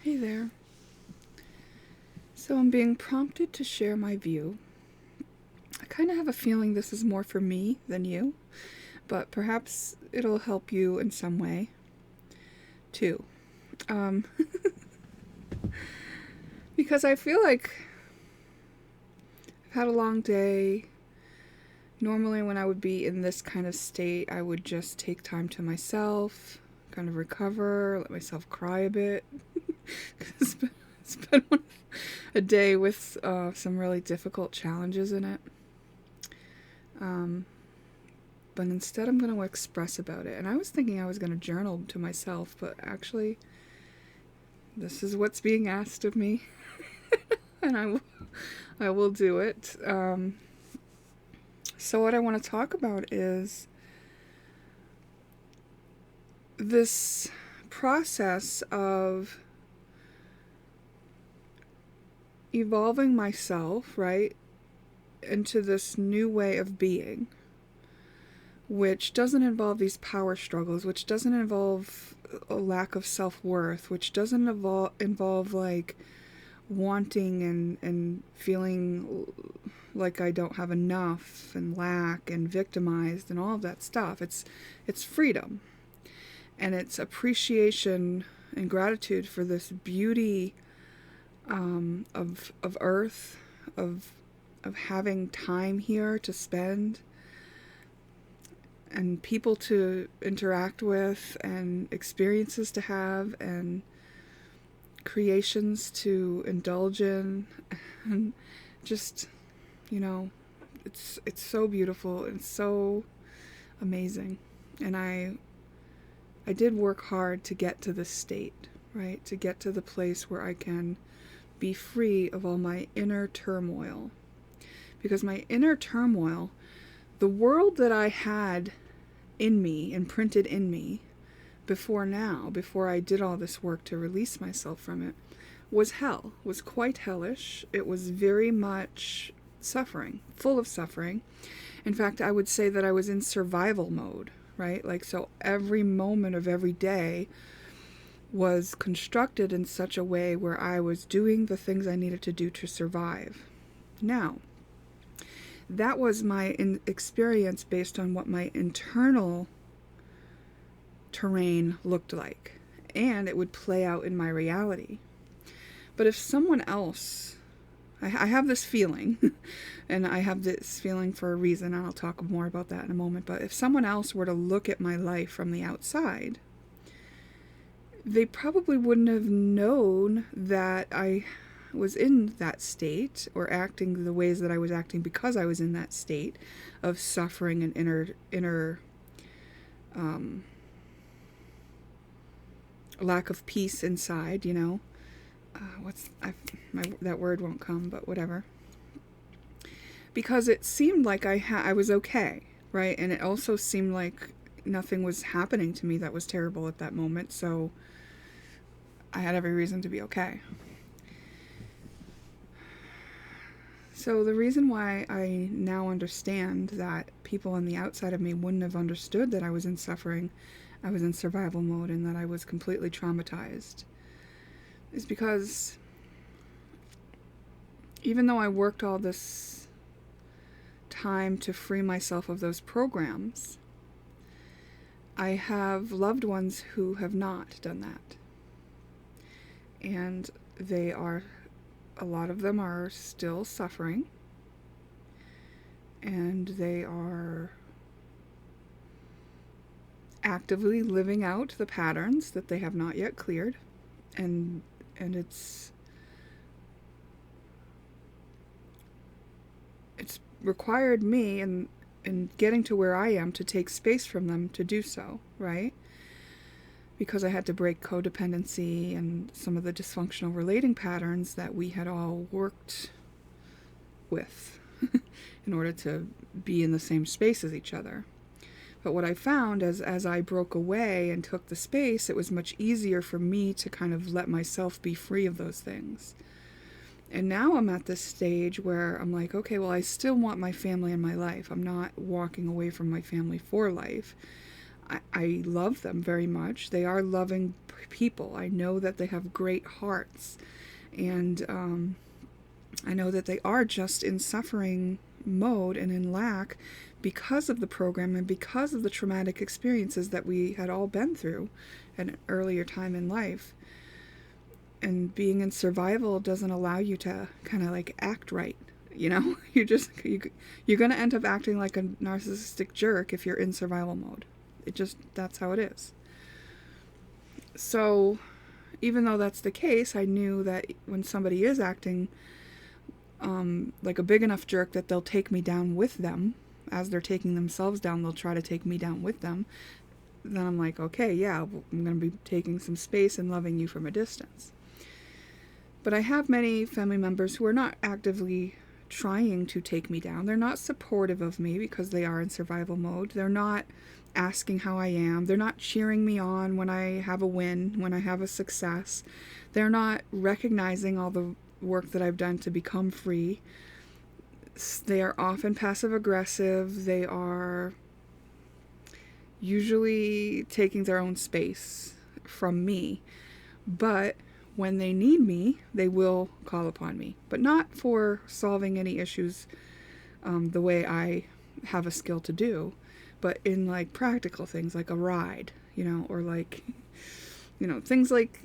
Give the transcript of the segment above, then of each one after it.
Hey there. So I'm being prompted to share my view. I kind of have a feeling this is more for me than you, but perhaps it'll help you in some way, too. Um, because I feel like I've had a long day. Normally, when I would be in this kind of state, I would just take time to myself, kind of recover, let myself cry a bit. It's been a day with some really difficult challenges in it. But instead I'm going to express about it. And I was thinking I was going to journal to myself, but actually this is what's being asked of me. And I will do it. So what I want to talk about is this process of evolving myself, right, into this new way of being, which doesn't involve these power struggles, which doesn't involve a lack of self-worth, which doesn't involve like wanting and feeling like I don't have enough and lack and victimized and all of that stuff. It's freedom, and it's appreciation and gratitude for this beauty of earth, of having time here to spend, and people to interact with, and experiences to have, and creations to indulge in, and just, it's so beautiful and so amazing. And I did work hard to get to this state, right? To get to the place where I can be free of all my inner turmoil. Because my inner turmoil, the world that I had in me, imprinted in me, before I did all this work to release myself from it, was hell, was quite hellish. It was very much suffering, full of suffering. In fact, I would say that I was in survival mode, right? Like, so every moment of every day was constructed in such a way where I was doing the things I needed to do to survive. Now, that was my experience based on what my internal terrain looked like, and it would play out in my reality. But if someone else, I have this feeling, and I have this feeling for a reason, and I'll talk more about that in a moment, but if someone else were to look at my life from the outside, they probably wouldn't have known that I was in that state, or acting the ways that I was acting, because I was in that state of suffering and inner lack of peace inside, that word won't come, but whatever. Because it seemed like I was okay, right? And it also seemed like nothing was happening to me that was terrible at that moment, so I had every reason to be okay. So the reason why I now understand that people on the outside of me wouldn't have understood that I was in suffering, I was in survival mode, and that I was completely traumatized, is because even though I worked all this time to free myself of those programs, I have loved ones who have not done that. And a lot of them are still suffering, and they are actively living out the patterns that they have not yet cleared, and it's required me in getting to where I am to take space from them to do so, right? Because I had to break codependency and some of the dysfunctional relating patterns that we had all worked with in order to be in the same space as each other. But what I found as I broke away and took the space, it was much easier for me to kind of let myself be free of those things. And now I'm at this stage where I'm like, okay, well, I still want my family in my life. I'm not walking away from my family for life. I love them very much. They are loving people. I know that they have great hearts. And I know that they are just in suffering mode and in lack because of the program and because of the traumatic experiences that we had all been through at an earlier time in life. And being in survival doesn't allow you to kind of like act right. You know, you're going to end up acting like a narcissistic jerk if you're in survival mode. That's how it is. So even though that's the case, I knew that when somebody is acting like a big enough jerk that they'll take me down with them, as they're taking themselves down, they'll try to take me down with them. Then I'm like, okay, yeah, I'm going to be taking some space and loving you from a distance. But I have many family members who are not actively trying to take me down. They're not supportive of me because they are in survival mode. They're not asking how I am. They're not cheering me on when I have a win, when I have a success. They're not recognizing all the work that I've done to become free. They are often passive aggressive. They are usually taking their own space from me. But when they need me, they will call upon me. But not for solving any issues the way I have a skill to do, but in like practical things like a ride, or like, things like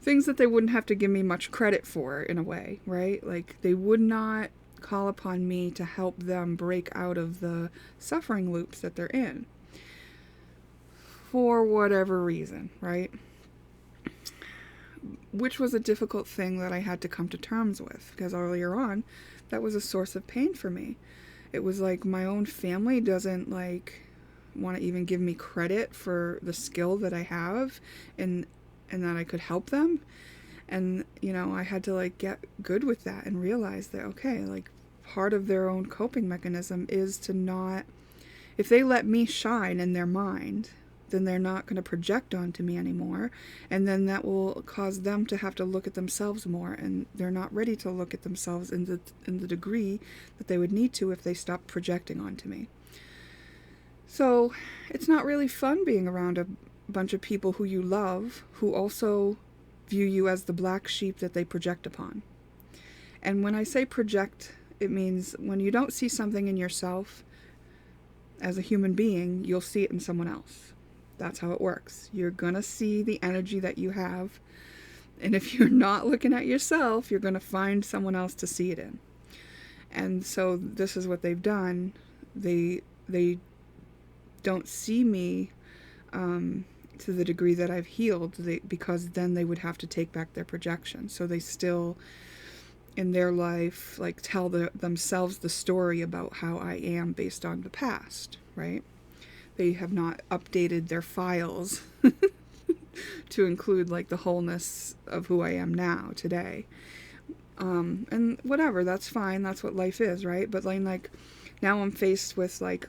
things that they wouldn't have to give me much credit for in a way, right? Like they would not call upon me to help them break out of the suffering loops that they're in for whatever reason, right? Which was a difficult thing that I had to come to terms with, because earlier on, that was a source of pain for me. It was like my own family doesn't like want to even give me credit for the skill that I have and that I could help them. And, I had to like get good with that and realize that, okay, like part of their own coping mechanism is to not, if they let me shine in their mind, then they're not going to project onto me anymore. And then that will cause them to have to look at themselves more. And they're not ready to look at themselves in the degree that they would need to if they stopped projecting onto me. So it's not really fun being around a bunch of people who you love, who also view you as the black sheep that they project upon. And when I say project, it means when you don't see something in yourself as a human being, you'll see it in someone else. That's how it works. You're going to see the energy that you have. And if you're not looking at yourself, you're going to find someone else to see it in. And so this is what they've done. They don't see me to the degree that I've healed, because then they would have to take back their projection. So they still, in their life, like tell themselves the story about how I am based on the past, right? They have not updated their files to include like the wholeness of who I am now, today. And whatever, that's fine. That's what life is, right? But like now I'm faced with like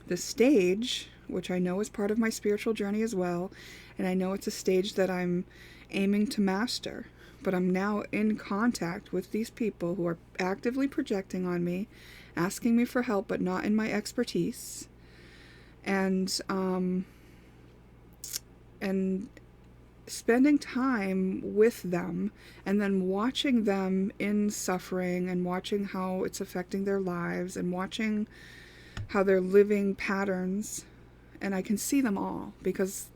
the stage, which I know is part of my spiritual journey as well. And I know it's a stage that I'm aiming to master. But I'm now in contact with these people who are actively projecting on me, asking me for help, but not in my expertise. And spending time with them and then watching them in suffering and watching how it's affecting their lives and watching how they're living patterns. And I can see them all, because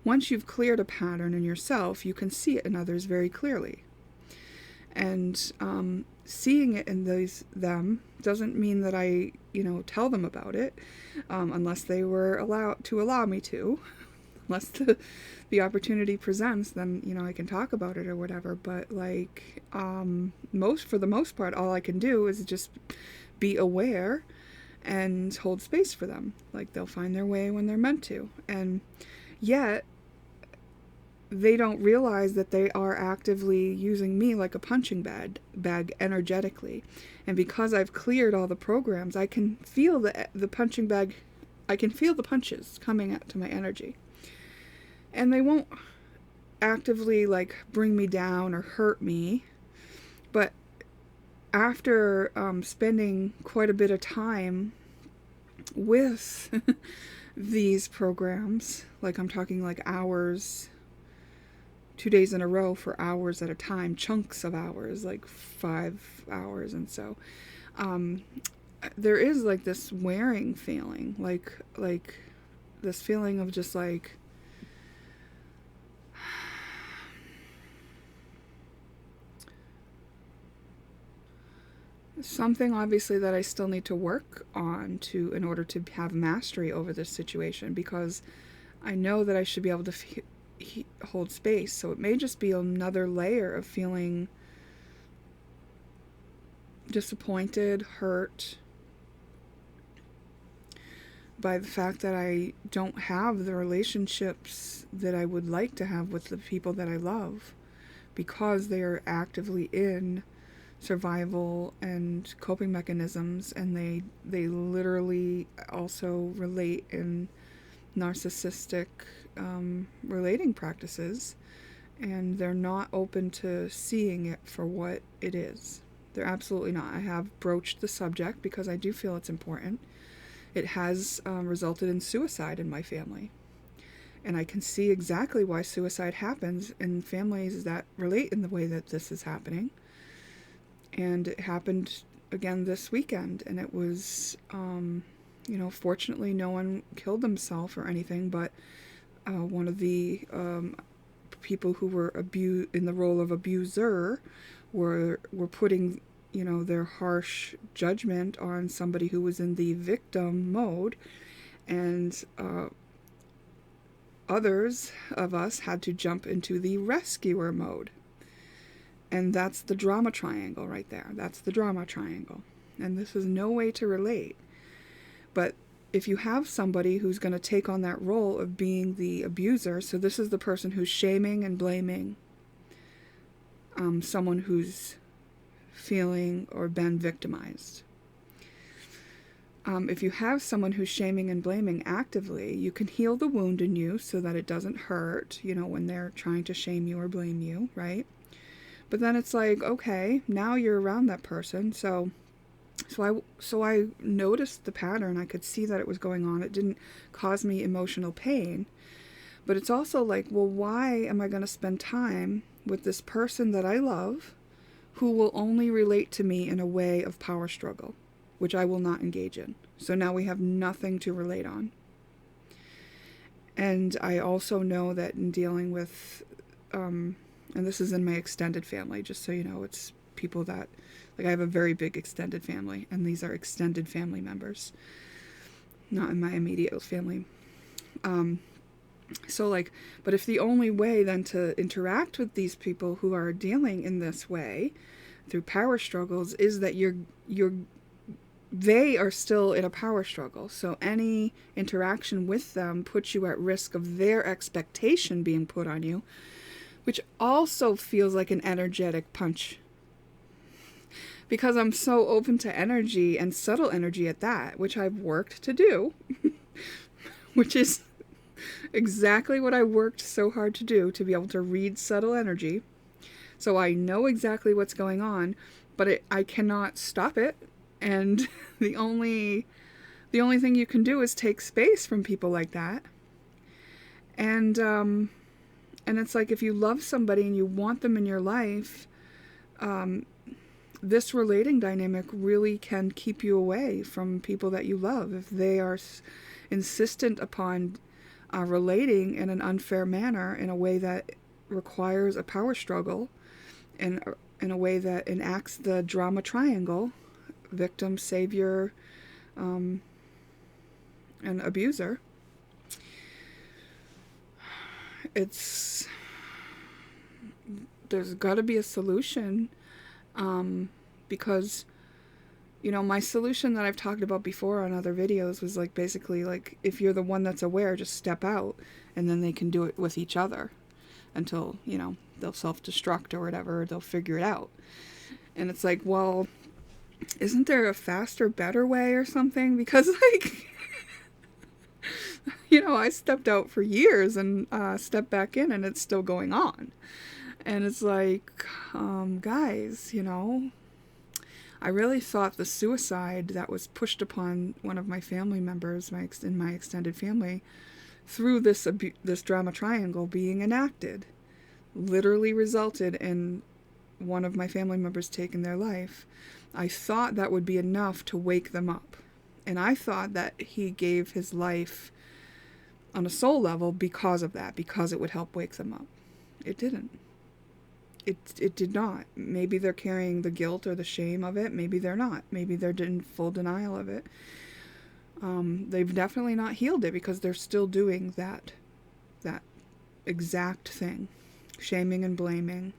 once you've cleared a pattern in yourself, you can see it in others very clearly. And seeing it in them doesn't mean that I, tell them about it, unless they were allowed to allow me to. Unless the opportunity presents, then, I can talk about it or whatever. But like, for the most part, all I can do is just be aware and hold space for them. Like, they'll find their way when they're meant to. And yet, they don't realize that they are actively using me like a punching bag energetically. And because I've cleared all the programs, I can feel the punching bag, I can feel the punches coming out to my energy. And they won't actively like bring me down or hurt me. But after spending quite a bit of time with these programs, like I'm talking like hours, 2 days in a row for hours at a time, chunks of hours, like 5 hours. And so there is like this wearing feeling, like this feeling of just like something obviously that I still need to work on in order to have mastery over this situation, because I know that I should be able to hold space. So it may just be another layer of feeling disappointed, hurt by the fact that I don't have the relationships that I would like to have with the people that I love, because they are actively in survival and coping mechanisms, and they literally also relate in narcissistic relating practices, and they're not open to seeing it for what it is. They're absolutely not. I have broached the subject because I do feel it's important. It has resulted in suicide in my family, and I can see exactly why suicide happens in families that relate in the way that this is happening. And it happened again this weekend, and it was, fortunately no one killed themselves or anything, but one of the people who were in the role of abuser were putting, their harsh judgment on somebody who was in the victim mode, and others of us had to jump into the rescuer mode. And that's the drama triangle right there. That's the drama triangle. And this is no way to relate. But if you have somebody who's going to take on that role of being the abuser, so this is the person who's shaming and blaming someone who's feeling or been victimized. If you have someone who's shaming and blaming actively, you can heal the wound in you so that it doesn't hurt, when they're trying to shame you or blame you, right? But then it's like, okay, now you're around that person, so I noticed the pattern. I could see that it was going on. It didn't cause me emotional pain. But it's also like, well, why am I going to spend time with this person that I love who will only relate to me in a way of power struggle, which I will not engage in? So now we have nothing to relate on. And I also know that in dealing with, and this is in my extended family, just so you know, it's people that, like, I have a very big extended family, and these are extended family members, not in my immediate family. But if the only way then to interact with these people who are dealing in this way through power struggles is that they are still in a power struggle. So any interaction with them puts you at risk of their expectation being put on you, which also feels like an energetic punch. Because I'm so open to energy, and subtle energy at that, which I've worked to do, which is exactly what I worked so hard to do, to be able to read subtle energy. So I know exactly what's going on, but I cannot stop it. And the only thing you can do is take space from people like that. And it's like, if you love somebody and you want them in your life, this relating dynamic really can keep you away from people that you love. If they are insistent upon relating in an unfair manner, in a way that requires a power struggle, and in a way that enacts the drama triangle, victim, savior, and abuser, there's got to be a solution, because, my solution that I've talked about before on other videos was like, basically, like, if you're the one that's aware, just step out, and then they can do it with each other until, they'll self-destruct or whatever, or they'll figure it out. And it's like, well, isn't there a faster, better way or something? Because, like, I stepped out for years and stepped back in, and it's still going on. And it's like, guys, I really thought the suicide that was pushed upon one of my family members, in my extended family, through this drama triangle being enacted, literally resulted in one of my family members taking their life. I thought that would be enough to wake them up. And I thought that he gave his life on a soul level because of that, because it would help wake them up. It didn't. It did not. Maybe they're carrying the guilt or the shame of it. Maybe they're not. Maybe they're in full denial of it. They've definitely not healed it because they're still doing that exact thing, shaming and blaming.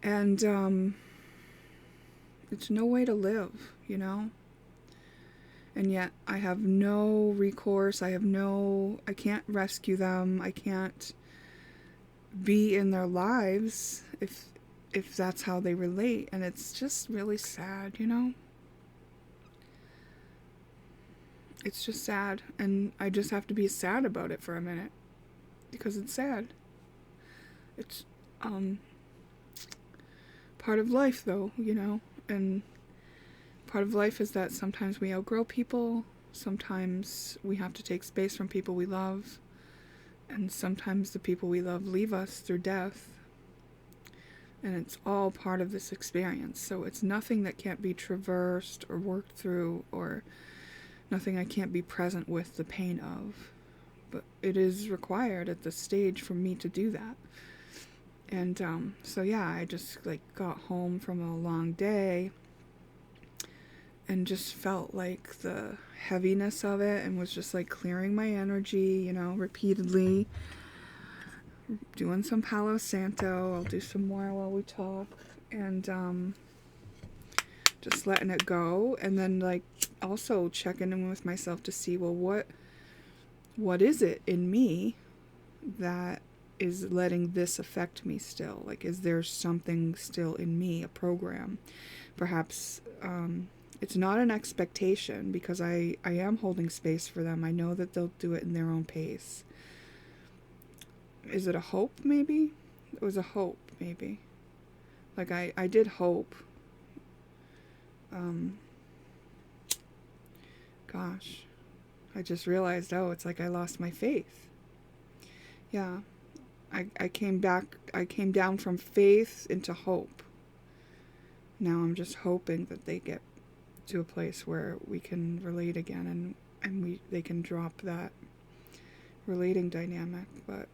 And it's no way to live, you know? And yet I have no recourse. I can't rescue them. I can't be in their lives if that's how they relate. And it's just really sad, you know? It's just sad. And I just have to be sad about it for a minute. Because it's sad. It's part of life, though, you know? And part of life is that sometimes we outgrow people. Sometimes we have to take space from people we love. And sometimes the people we love leave us through death. And it's all part of this experience. So it's nothing that can't be traversed or worked through, or nothing I can't be present with the pain of. But it is required at this stage for me to do that. And so yeah, I just got home from a long day and just felt like the heaviness of it, and was just clearing my energy, you know, repeatedly. Doing some Palo Santo. I'll do some more while we talk. And just letting it go. And then also checking in with myself to see, well, what is it in me that is letting this affect me still? Is there something still in me, a program? Perhaps it's not an expectation, because I am holding space for them. I know that they'll do it in their own pace. Is it a hope, maybe? It was a hope, maybe. I did hope. Gosh. I just realized, it's I lost my faith. Yeah. I came down from faith into hope. Now I'm just hoping that they get to a place where we can relate again, and they can drop that relating dynamic. But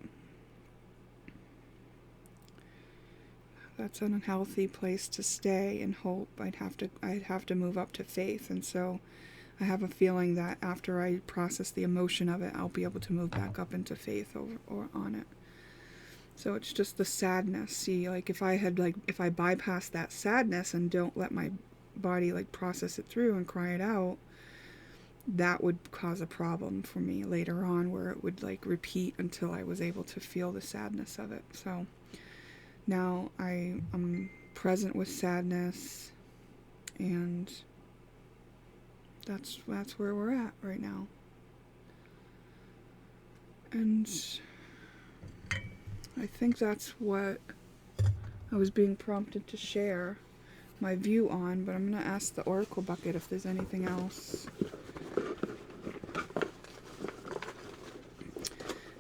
that's an unhealthy place to stay in hope. I'd have to move up to faith. And so I have a feeling that after I process the emotion of it, I'll be able to move back up into faith or on it. So it's just the sadness. See, if I bypass that sadness and don't let my body process it through and cry it out, that would cause a problem for me later on, where it would repeat until I was able to feel the sadness of it. So now I'm present with sadness, and that's where we're at right now. And I think that's what I was being prompted to share my view on, but I'm going to ask the Oracle bucket if there's anything else.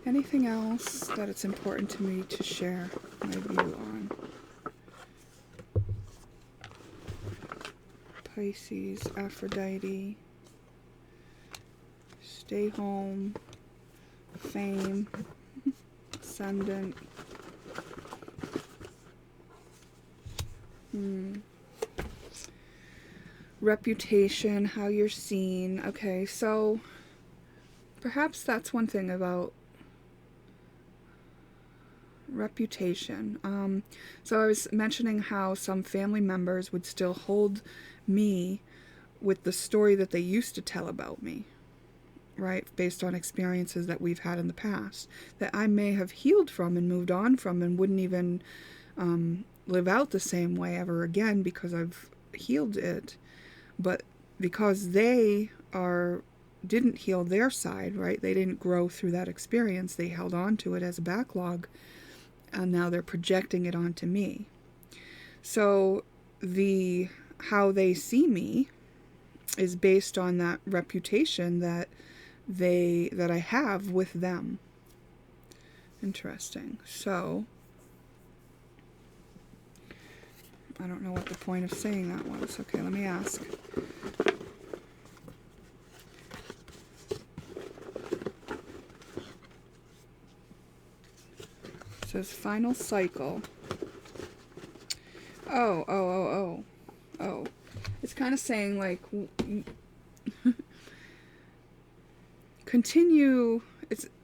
Anything else that it's important to me to share my view on. Pisces, Aphrodite, stay home, fame, ascendant. Reputation, how you're seen. Okay, so perhaps that's one thing about reputation. So I was mentioning how some family members would still hold me with the story that they used to tell about me, right? Based on experiences that we've had in the past, that I may have healed from and moved on from, and wouldn't even live out the same way ever again because I've healed it. But because they didn't heal their side, right? They didn't grow through that experience. They held on to it as a backlog, and now they're projecting it onto me. So how they see me is based on that reputation that I have with them. Interesting. So I don't know what the point of saying that was. Okay, let me ask. It says final cycle. Oh. It's kind of saying like continue.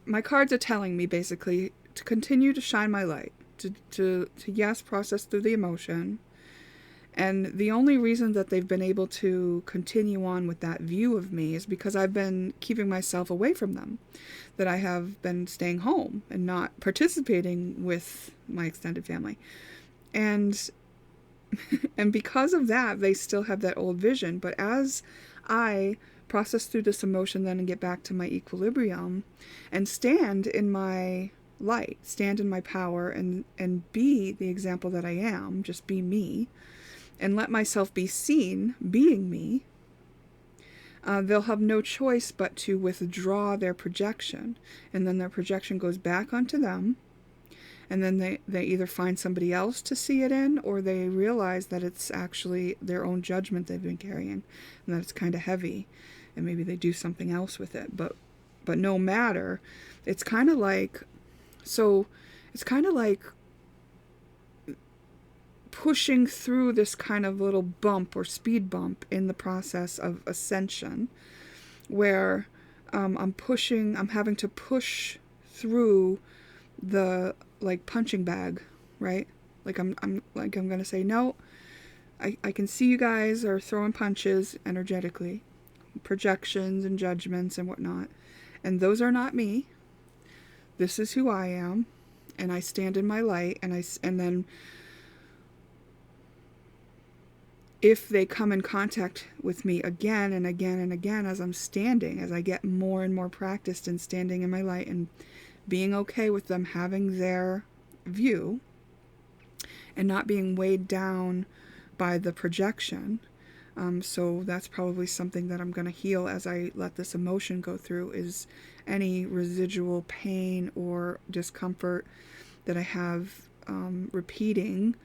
My cards are telling me basically to continue to shine my light, to yes, process through the emotion. And the only reason that they've been able to continue on with that view of me is because I've been keeping myself away from them, that I have been staying home and not participating with my extended family. And because of that, they still have that old vision. But as I process through this emotion then and get back to my equilibrium and stand in my light, stand in my power, and be the example that I am, just be me, and let myself be seen being me, they'll have no choice but to withdraw their projection. And then their projection goes back onto them. And then they either find somebody else to see it in, or they realize that it's actually their own judgment they've been carrying, and that it's kind of heavy, and maybe they do something else with it. But no matter, it's kind of like, pushing through this kind of little bump or speed bump in the process of ascension, where I'm having to push through the like punching bag, right? Like I'm gonna say, no, I can see you guys are throwing punches energetically, projections and judgments and whatnot, and those are not me. This is who I am, and I stand in my light, and then if they come in contact with me again and again and again as I'm standing, as I get more and more practiced in standing in my light and being okay with them having their view and not being weighed down by the projection. So that's probably something that I'm going to heal as I let this emotion go through, is any residual pain or discomfort that I have repeating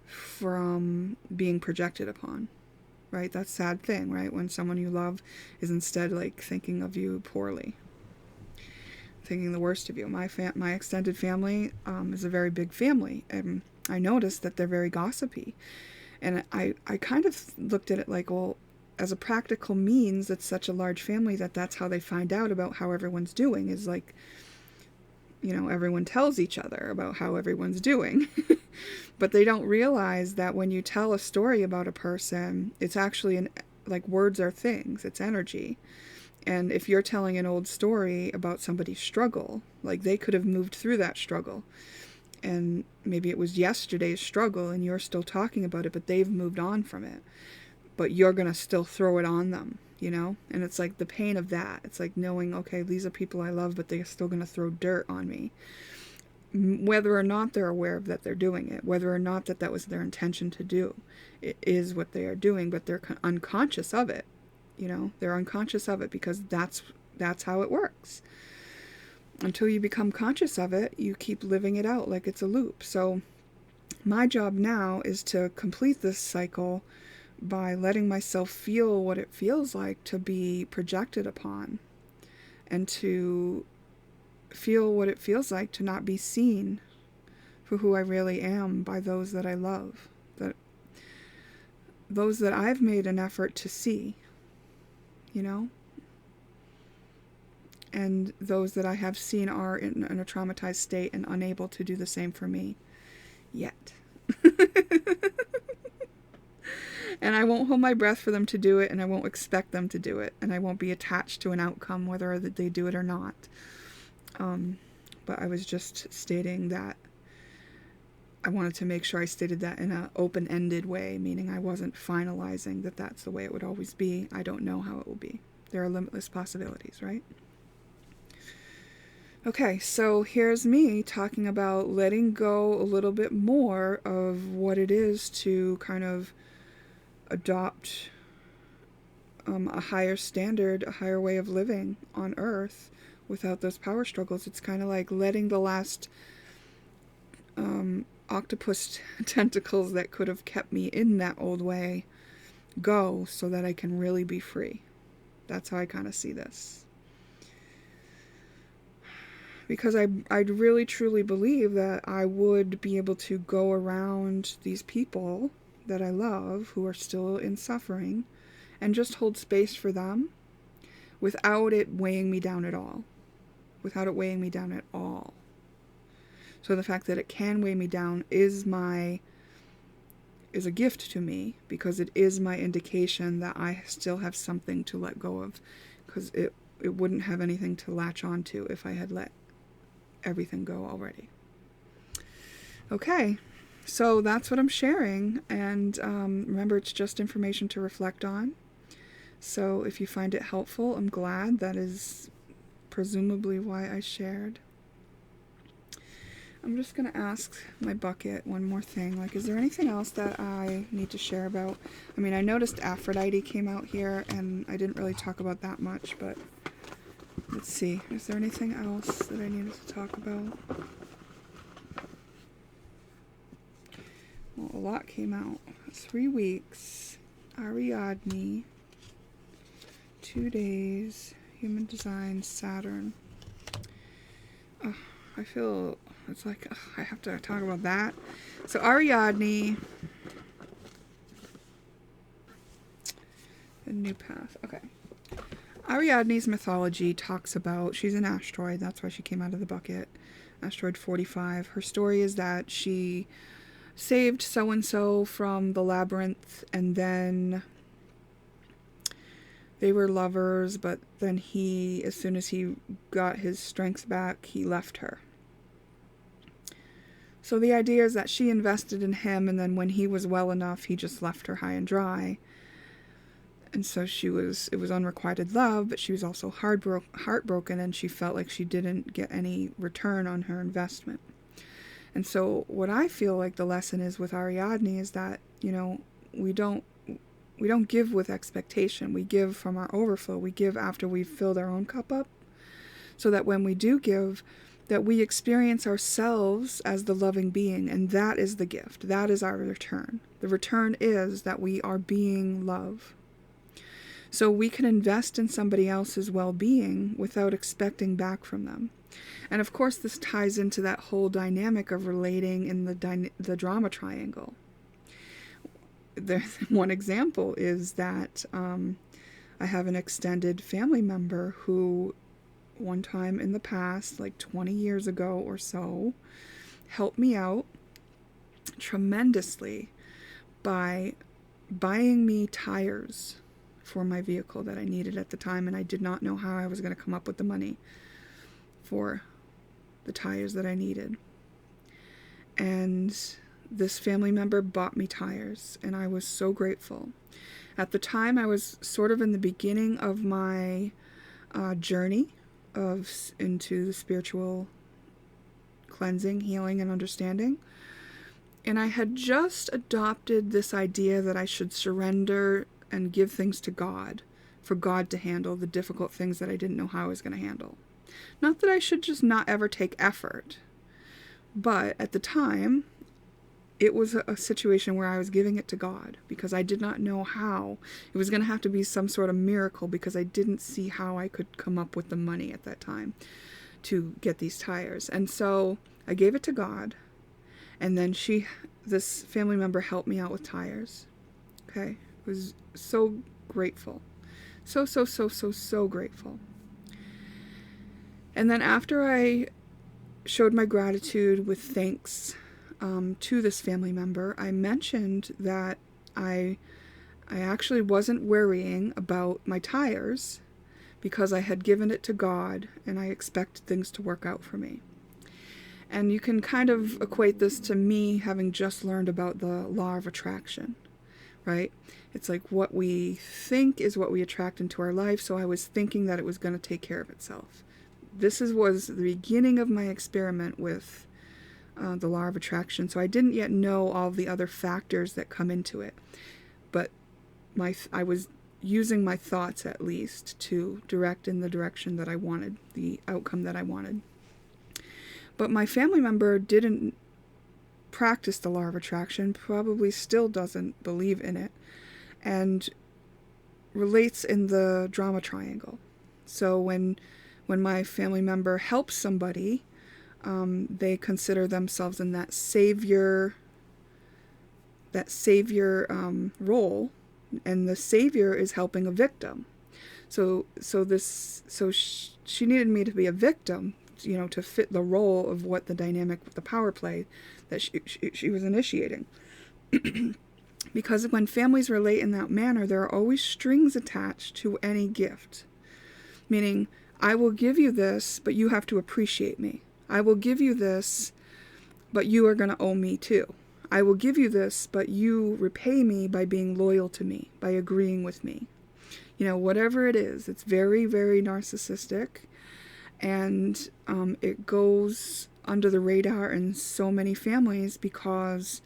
from being projected upon, right? That's a sad thing, right? When someone you love is instead like thinking of you poorly, thinking the worst of you. My extended family is a very big family, and I noticed that they're very gossipy. And I kind of looked at it like, well, as a practical means, it's such a large family that's how they find out about how everyone's doing, is like, everyone tells each other about how everyone's doing. But they don't realize that when you tell a story about a person, it's actually like words are things, it's energy. And if you're telling an old story about somebody's struggle, like they could have moved through that struggle, and maybe it was yesterday's struggle and you're still talking about it, but they've moved on from it, but you're going to still throw it on them, and it's like the pain of that. It's like knowing, okay, these are people I love, but they're still going to throw dirt on me, whether or not they're aware of that they're doing it, whether or not that was their intention to do. It is what they are doing, but they're unconscious of it. They're unconscious of it because that's how it works. Until you become conscious of it, you keep living it out like it's a loop. So my job now is to complete this cycle by letting myself feel what it feels like to be projected upon, and to feel what it feels like to not be seen for who I really am by those that I love, those that I've made an effort to see, and those that I have seen are in a traumatized state and unable to do the same for me yet. And I won't hold my breath for them to do it, and I won't expect them to do it, and I won't be attached to an outcome whether they do it or not. But I was just stating that I wanted to make sure I stated that in an open-ended way, meaning I wasn't finalizing that that's the way it would always be. I don't know how it will be. There are limitless possibilities, right? Okay, so here's me talking about letting go a little bit more of what it is to kind of adopt a higher standard, a higher way of living on Earth without those power struggles. It's kind of like letting the last octopus tentacles that could have kept me in that old way go so that I can really be free. That's how I kind of see this. Because I really truly believe that I would be able to go around these people that I love who are still in suffering and just hold space for them without it weighing me down at all. Without it weighing me down at all. So the fact that it can weigh me down is a gift to me, because it is my indication that I still have something to let go of, because it wouldn't have anything to latch onto if I had let everything go already. Okay, so that's what I'm sharing, and remember, it's just information to reflect on. So if you find it helpful, I'm glad. That is presumably why I shared. I'm just going to ask my bucket one more thing. Like, is there anything else that I need to share about? I mean, I noticed Aphrodite came out here, and I didn't really talk about that much, but let's see. Is there anything else that I needed to talk about? Well, a lot came out. 3 weeks. Ariadne. 2 days. Human design. Saturn. I feel it's like I have to talk about that. So Ariadne, a new path. Okay. Ariadne's mythology talks about, she's an asteroid, that's why she came out of the bucket. Asteroid 45. Her story is that she saved so-and-so from the labyrinth, and then they were lovers, but then he, as soon as he got his strength back, he left her. So the idea is that she invested in him, and then when he was well enough, he just left her high and dry. And so it was unrequited love, but she was also heartbroken, and she felt like she didn't get any return on her investment. And so what I feel like the lesson is with Ariadne is that, you know, we don't give with expectation. We give from our overflow. We give after we've filled our own cup up, so that when we do give, that we experience ourselves as the loving being, and that is the gift. That is our return. The return is that we are being love. So we can invest in somebody else's well-being without expecting back from them. And of course, this ties into that whole dynamic of relating in the drama triangle. One example is that I have an extended family member who one time in the past, like 20 years ago or so, helped me out tremendously by buying me tires for my vehicle that I needed at the time, and I did not know how I was going to come up with the money for the tires that I needed. And this family member bought me tires, and I was so grateful. At the time, I was sort of in the beginning of my journey into the spiritual cleansing, healing, and understanding. And I had just adopted this idea that I should surrender and give things to God, for God to handle the difficult things that I didn't know how I was going to handle. Not that I should just not ever take effort, but at the time, it was a situation where I was giving it to God, because I did not know how. It was going to have to be some sort of miracle, because I didn't see how I could come up with the money at that time to get these tires. And so I gave it to God, and then this family member helped me out with tires. Okay? I was so grateful. So grateful. And then after I showed my gratitude with thanks to this family member, I mentioned that I actually wasn't worrying about my tires because I had given it to God and I expected things to work out for me. And you can kind of equate this to me having just learned about the law of attraction, right? It's like what we think is what we attract into our life, so I was thinking that it was going to take care of itself. This was the beginning of my experiment with the law of attraction, so I didn't yet know all the other factors that come into it. But I was using my thoughts at least to direct in the direction that I wanted, the outcome that I wanted. But my family member didn't practice the law of attraction, probably still doesn't believe in it, and relates in the drama triangle. So when my family member helps somebody, they consider themselves in that savior role, and the savior is helping a victim. So she needed me to be a victim, to fit the role of what the dynamic, the power play that she was initiating. Because when families relate in that manner, there are always strings attached to any gift. Meaning, I will give you this, but you have to appreciate me. I will give you this, but you are going to owe me too. I will give you this, but you repay me by being loyal to me, by agreeing with me. Whatever it is, it's very, very narcissistic. And it goes under the radar in so many families because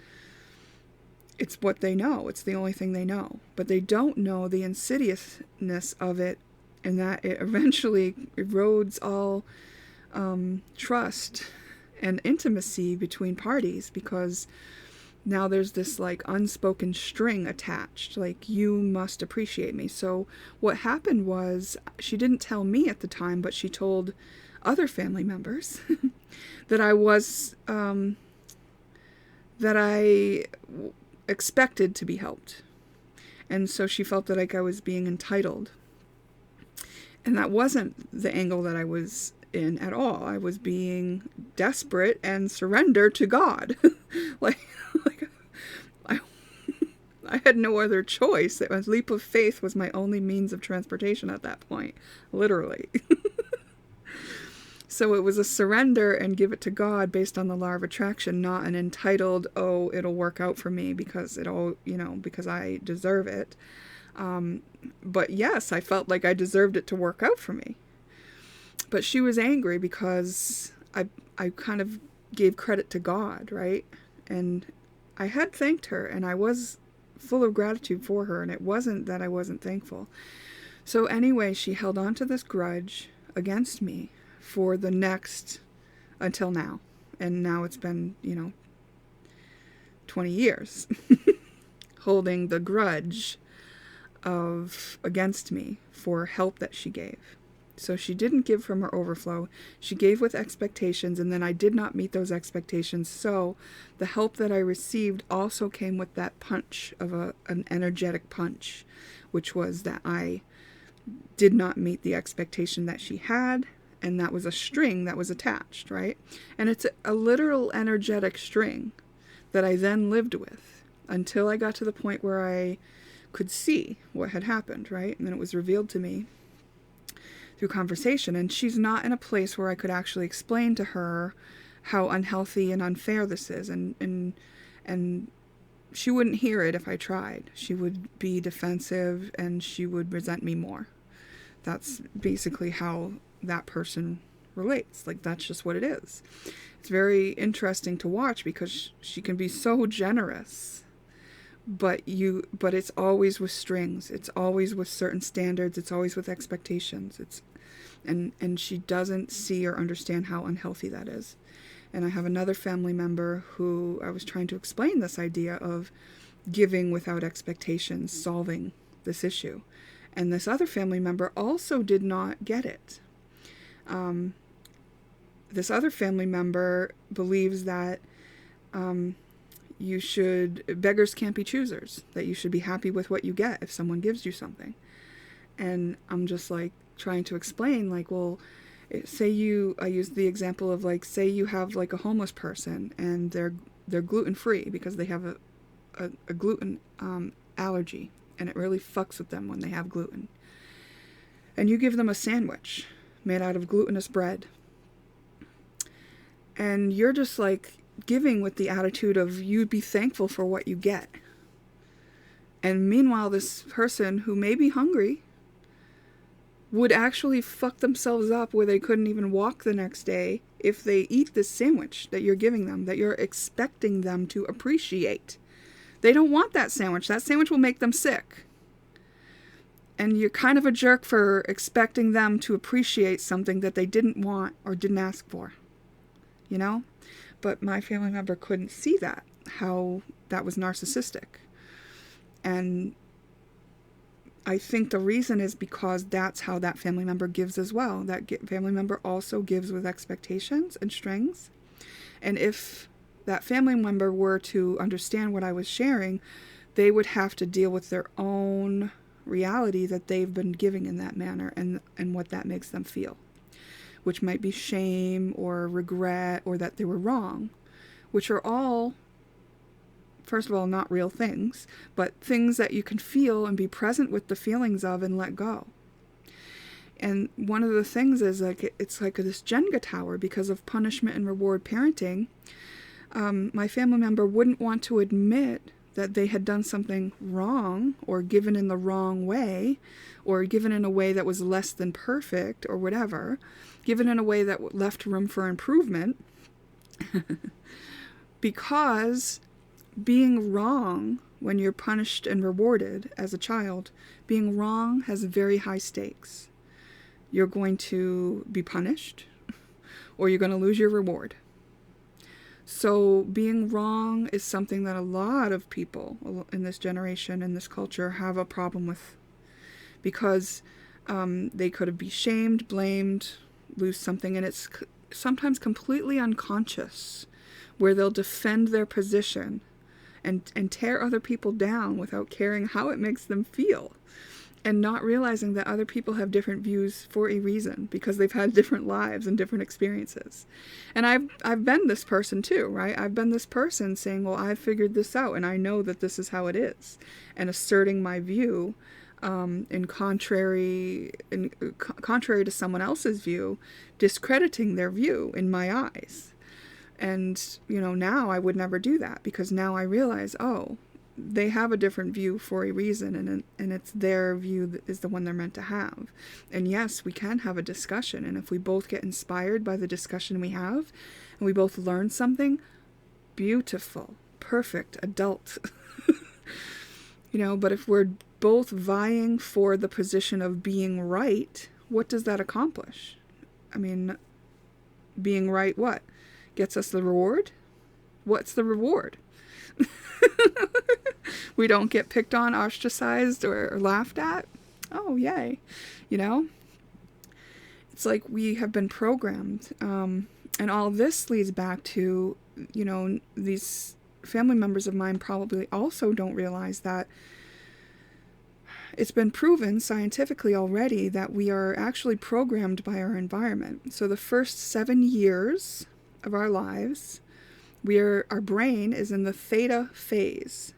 it's what they know. It's the only thing they know. But they don't know the insidiousness of it, and that it eventually erodes all trust and intimacy between parties, because now there's this unspoken string attached, you must appreciate me. So what happened was, she didn't tell me at the time, but she told other family members that I expected to be helped. And so she felt that I was being entitled. And that wasn't the angle that I was in at all. I was being desperate and surrender to God. I had no other choice. A leap of faith was my only means of transportation at that point, literally. So it was a surrender and give it to God based on the law of attraction, not an entitled, it'll work out for me because because I deserve it. But yes, I felt like I deserved it to work out for me. But she was angry because I kind of gave credit to God, right? And I had thanked her, and I was full of gratitude for her, and it wasn't that I wasn't thankful. So anyway, she held on to this grudge against me for the next, until now. And now it's been, 20 years holding the grudge against me for help that she gave. So she didn't give from her overflow. She gave with expectations, and then I did not meet those expectations. So the help that I received also came with that punch of an energetic punch, which was that I did not meet the expectation that she had, and that was a string that was attached, right? And it's a literal energetic string that I then lived with until I got to the point where I could see what had happened, right? And then it was revealed to me through conversation, and she's not in a place where I could actually explain to her how unhealthy and unfair this is, and she wouldn't hear it if I tried. She would be defensive, and she would resent me more. That's basically how that person relates. That's just what it is. It's very interesting to watch because she can be so generous, but it's always with strings. It's always with certain standards. It's always with expectations. And she doesn't see or understand how unhealthy that is. And I have another family member who I was trying to explain this idea of giving without expectations, solving this issue. And this other family member also did not get it. This other family member believes that beggars can't be choosers, that you should be happy with what you get if someone gives you something. And I'm just trying to explain, well, I use the example of say you have a homeless person and they're gluten-free because they have a gluten allergy, and it really fucks with them when they have gluten. And you give them a sandwich made out of glutinous bread, and you're just giving with the attitude of you be thankful for what you get. And meanwhile, this person who may be hungry would actually fuck themselves up where they couldn't even walk the next day if they eat this sandwich that you're giving them, that you're expecting them to appreciate. They don't want that sandwich. That sandwich will make them sick. And you're kind of a jerk for expecting them to appreciate something that they didn't want or didn't ask for, you know? But my family member couldn't see that, how that was narcissistic. And I think the reason is because that's how that family member gives as well. That family member also gives with expectations and strings. And if that family member were to understand what I was sharing, they would have to deal with their own reality that they've been giving in that manner, and what that makes them feel, which might be shame or regret or that they were wrong, which are all, first of all, not real things, but things that you can feel and be present with the feelings of and let go. And one of the things is like, it's like this Jenga tower because of punishment and reward parenting. My family member wouldn't want to admit that they had done something wrong or given in the wrong way or given in a way that was less than perfect or whatever, given in a way that left room for improvement, because being wrong when you're punished and rewarded as a child, being wrong has very high stakes. You're going to be punished or you're going to lose your reward. So being wrong is something that a lot of people in this generation, in this culture, have a problem with, because they could be shamed, blamed, lose something, and it's sometimes completely unconscious, where they'll defend their position and tear other people down without caring how it makes them feel, and not realizing that other people have different views for a reason, because they've had different lives and different experiences. And I've been this person too, right? I've been this person saying, well, I've figured this out and I know that this is how it is, and asserting my view contrary to someone else's view, discrediting their view in my eyes. And, now I would never do that, because now I realize, oh, they have a different view for a reason, and it's their view that is the one they're meant to have. And yes, we can have a discussion, and if we both get inspired by the discussion we have, and we both learn something, beautiful, perfect, adult. But if we're both vying for the position of being right, what does that accomplish? I mean, being right, what? Gets us the reward? What's the reward? We don't get picked on, ostracized, or laughed at. Oh, yay. It's like we have been programmed. And all this leads back to, these family members of mine probably also don't realize that it's been proven scientifically already that we are actually programmed by our environment. So the first 7 years of our lives, our brain is in the theta phase,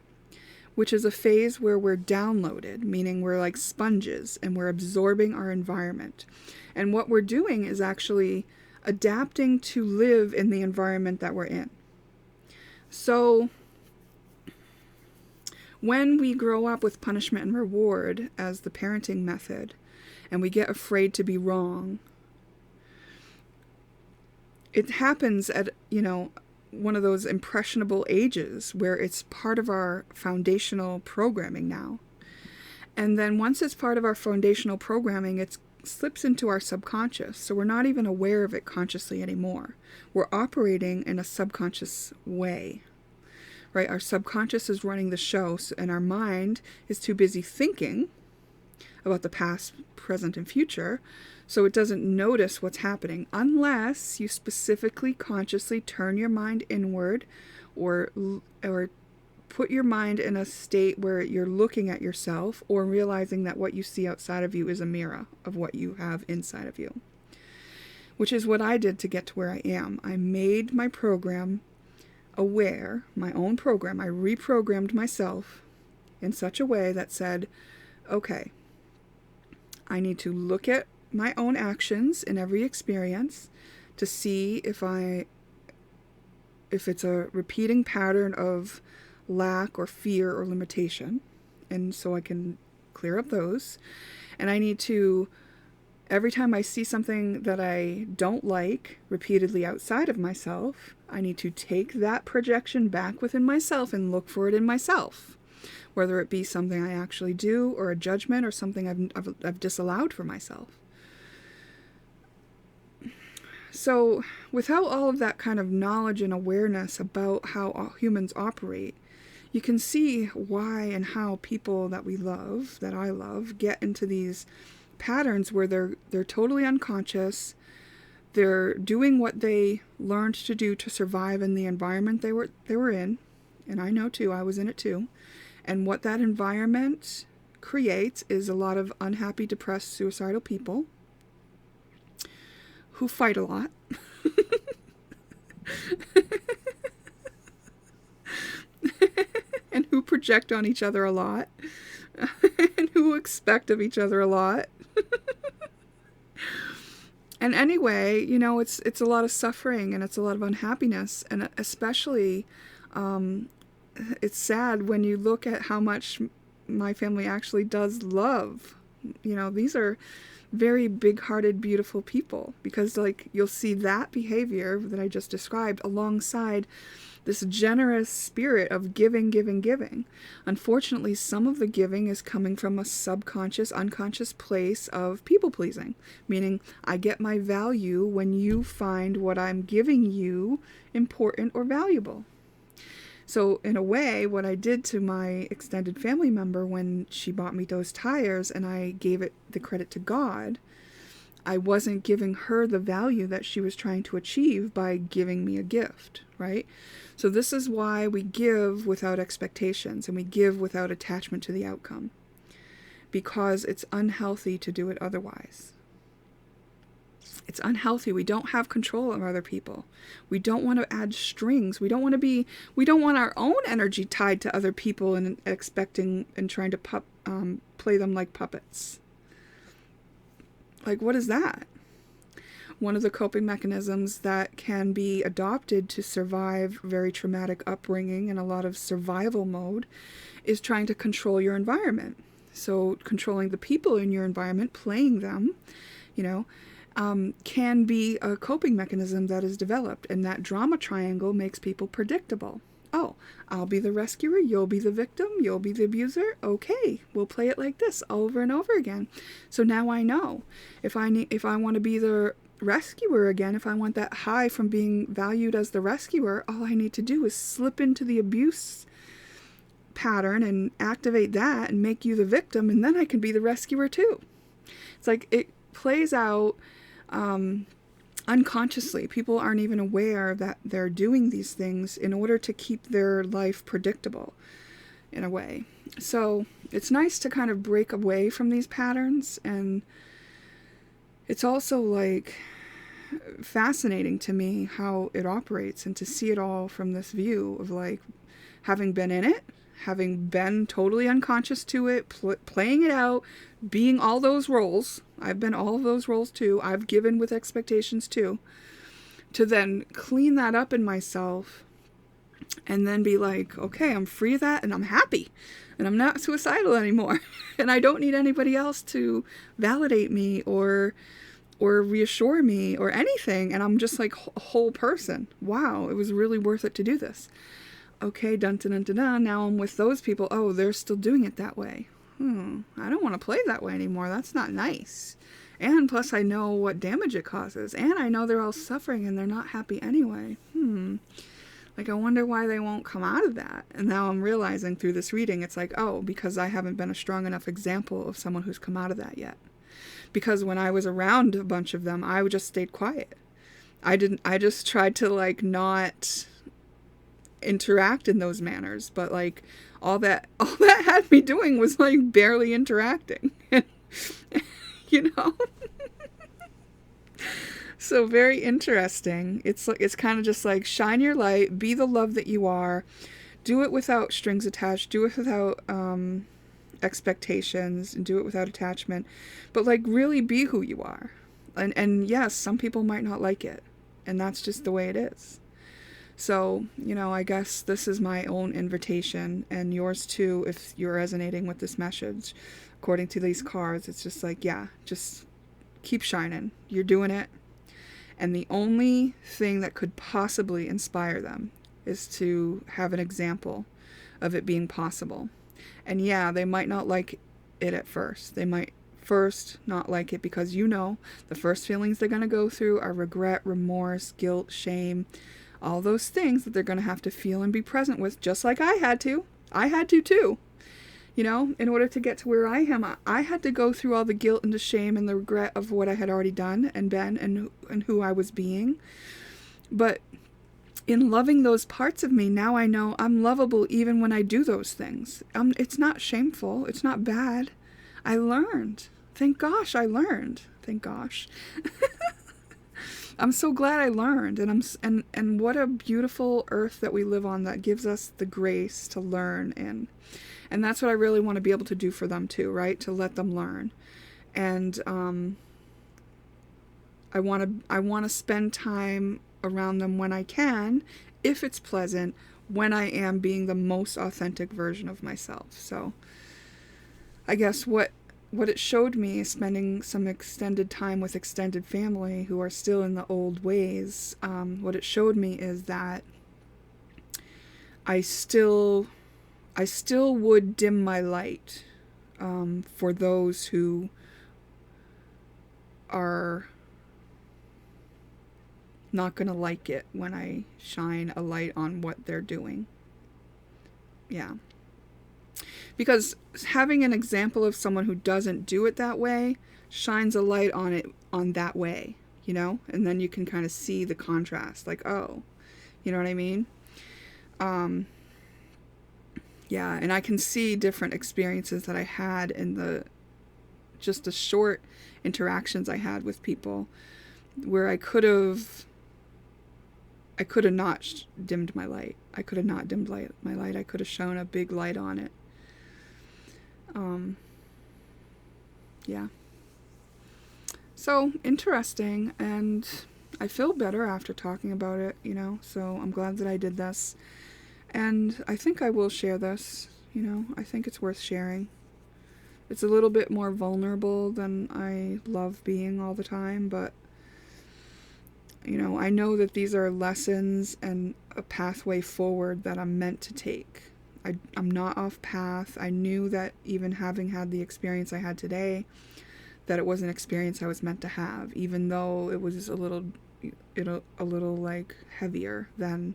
which is a phase where we're downloaded, meaning we're like sponges and we're absorbing our environment. And what we're doing is actually adapting to live in the environment that we're in. So when we grow up with punishment and reward as the parenting method, and we get afraid to be wrong, it happens at, one of those impressionable ages where it's part of our foundational programming now. And then once it's part of our foundational programming, it slips into our subconscious. So we're not even aware of it consciously anymore. We're operating in a subconscious way, right? Our subconscious is running the show, and our mind is too busy thinking about the past, present, and future, so it doesn't notice what's happening unless you specifically consciously turn your mind inward or put your mind in a state where you're looking at yourself or realizing that what you see outside of you is a mirror of what you have inside of you, which is what I did to get to where I am. I made my program aware, my own program. I reprogrammed myself in such a way that said, okay, I need to look at my own actions in every experience to see if it's a repeating pattern of lack or fear or limitation, and so I can clear up those. And I need to, every time I see something that I don't like repeatedly outside of myself, I need to take that projection back within myself and look for it in myself. whether it be something I actually do or a judgment or something I've disallowed for myself. So without all of that kind of knowledge and awareness about how humans operate, you can see why and how people that we love, that I love, get into these patterns where they're totally unconscious. They're doing what they learned to do to survive in the environment they were in. And I know too, I was in it too. And what that environment creates is a lot of unhappy, depressed, suicidal people who fight a lot. And who project on each other a lot. And who expect of each other a lot. And anyway, you know, it's a lot of suffering and it's a lot of unhappiness. And especially, it's sad when you look at how much my family actually does love. You know, these are very big-hearted, beautiful people, because like you'll see that behavior that I just described alongside this generous spirit of giving, giving, giving. Unfortunately, some of the giving is coming from a subconscious, unconscious place of people-pleasing, meaning I get my value when you find what I'm giving you important or valuable. So in a way, what I did to my extended family member when she bought me those tires and I gave it the credit to God, I wasn't giving her the value that she was trying to achieve by giving me a gift, right? So this is why we give without expectations and we give without attachment to the outcome, because it's unhealthy to do it otherwise. It's unhealthy. We don't have control of other people. We don't want to add strings. We don't want our own energy tied to other people and expecting and trying to play them like puppets. Like, what is that? One of the coping mechanisms that can be adopted to survive very traumatic upbringing and a lot of survival mode is trying to control your environment. So controlling the people in your environment, playing them, you know, can be a coping mechanism that is developed. And that drama triangle makes people predictable. Oh, I'll be the rescuer, you'll be the victim, you'll be the abuser. Okay, we'll play it like this over and over again. So now I know if I want to be the rescuer again, if I want that high from being valued as the rescuer, all I need to do is slip into the abuse pattern and activate that and make you the victim, and then I can be the rescuer too. It's like it plays out unconsciously. People aren't even aware that they're doing these things in order to keep their life predictable in a way. So it's nice to kind of break away from these patterns, and it's also like fascinating to me how it operates and to see it all from this view of like having been in it, having been totally unconscious to it, playing it out, being all those roles. I've been all of those roles too. I've given with expectations too. To then clean that up in myself and then be like, okay, I'm free of that and I'm happy and I'm not suicidal anymore. And I don't need anybody else to validate me or reassure me or anything. And I'm just like a whole person. Wow, it was really worth it to do this. Okay, dun dun dun dun dun. Now I'm with those people. Oh, they're still doing it that way. I don't want to play that way anymore. That's not nice. And plus I know what damage it causes. And I know they're all suffering and they're not happy anyway. Like, I wonder why they won't come out of that. And now I'm realizing through this reading, it's like, oh, because I haven't been a strong enough example of someone who's come out of that yet. Because when I was around a bunch of them, I just stayed quiet. I just tried to like not interact in those manners, but like all that had me doing was like barely interacting. You know. So very interesting. It's kind of just like shine your light, be the love that you are, do it without strings attached, do it without expectations, and do it without attachment, but like really be who you are. And yes, some people might not like it, and that's just the way it is. So, you know, I guess this is my own invitation, and yours too, if you're resonating with this message. According to these cards, it's just like, yeah, just keep shining. You're doing it. And the only thing that could possibly inspire them is to have an example of it being possible. And yeah, they might not like it at first. They might first not like it because, you know, the first feelings they're going to go through are regret, remorse, guilt, shame, all those things that they're going to have to feel and be present with, just like I had to. I had to too. You know, in order to get to where I am, I had to go through all the guilt and the shame and the regret of what I had already done and been and who I was being. But in loving those parts of me, now I know I'm lovable even when I do those things. It's not shameful. It's not bad. I learned. Thank gosh I learned. Thank gosh. I'm so glad I learned, and what a beautiful earth that we live on that gives us the grace to learn in. And that's what I really want to be able to do for them too, right? To let them learn. And I want to spend time around them when I can, if it's pleasant, when I am being the most authentic version of myself. So I guess what it showed me, spending some extended time with extended family who are still in the old ways, what it showed me is that I still would dim my light for those who are not going to like it when I shine a light on what they're doing. Yeah. Because having an example of someone who doesn't do it that way shines a light on it, on that way, you know? And then you can kind of see the contrast, like, oh, you know what I mean? Yeah, and I can see different experiences that I had in the short interactions I had with people where I could have not dimmed my light. I could have not dimmed my light. I could have shown a big light on it. Yeah. So interesting, and I feel better after talking about it, you know, so I'm glad that I did this. And I think I will share this, you know, I think it's worth sharing. It's a little bit more vulnerable than I love being all the time, but, you know, I know that these are lessons and a pathway forward that I'm meant to take. I'm not off path. I knew that even having had the experience I had today, that it was an experience I was meant to have, even though it was a little like heavier than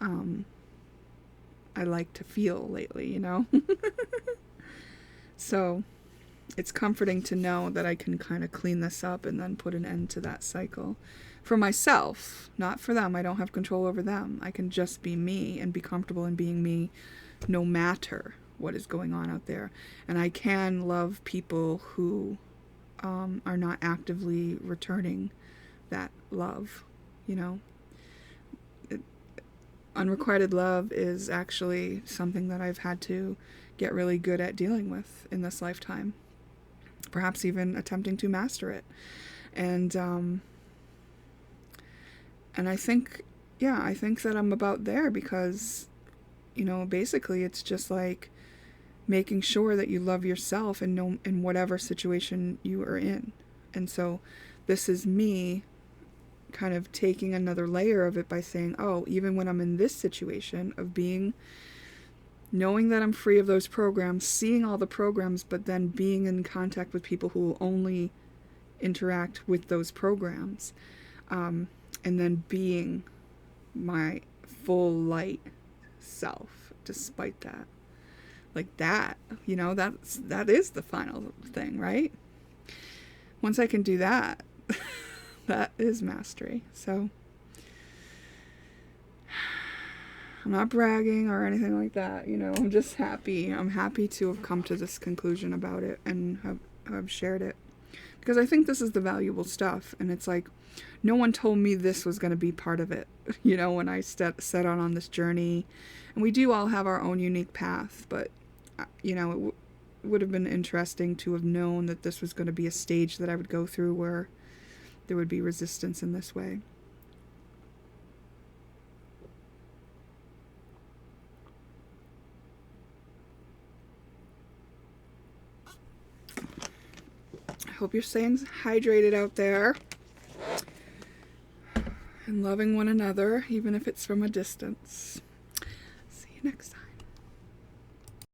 I like to feel lately, you know? So it's comforting to know that I can kind of clean this up and then put an end to that cycle. For myself, not for them. I don't have control over them. I can just be me and be comfortable in being me no matter what is going on out there. And I can love people who are not actively returning that love, you know? Unrequited love is actually something that I've had to get really good at dealing with in this lifetime. Perhaps even attempting to master it. And I think, yeah, I think that I'm about there because, you know, basically it's just like making sure that you love yourself in whatever situation you are in. And so this is me kind of taking another layer of it by saying, oh, even when I'm in this situation of knowing that I'm free of those programs, seeing all the programs, but then being in contact with people who will only interact with those programs, and then being my full light self despite that. Like that, you know, that is the final thing, right? Once I can do that, that is mastery. So I'm not bragging or anything like that, you know, I'm just happy. I'm happy to have come to this conclusion about it and have shared it. Because I think this is the valuable stuff, and it's like, no one told me this was going to be part of it, you know, when I set out on this journey. And we do all have our own unique path, but, you know, it would have been interesting to have known that this was going to be a stage that I would go through where there would be resistance in this way. I hope you're staying hydrated out there and loving one another, even if it's from a distance. See you next time.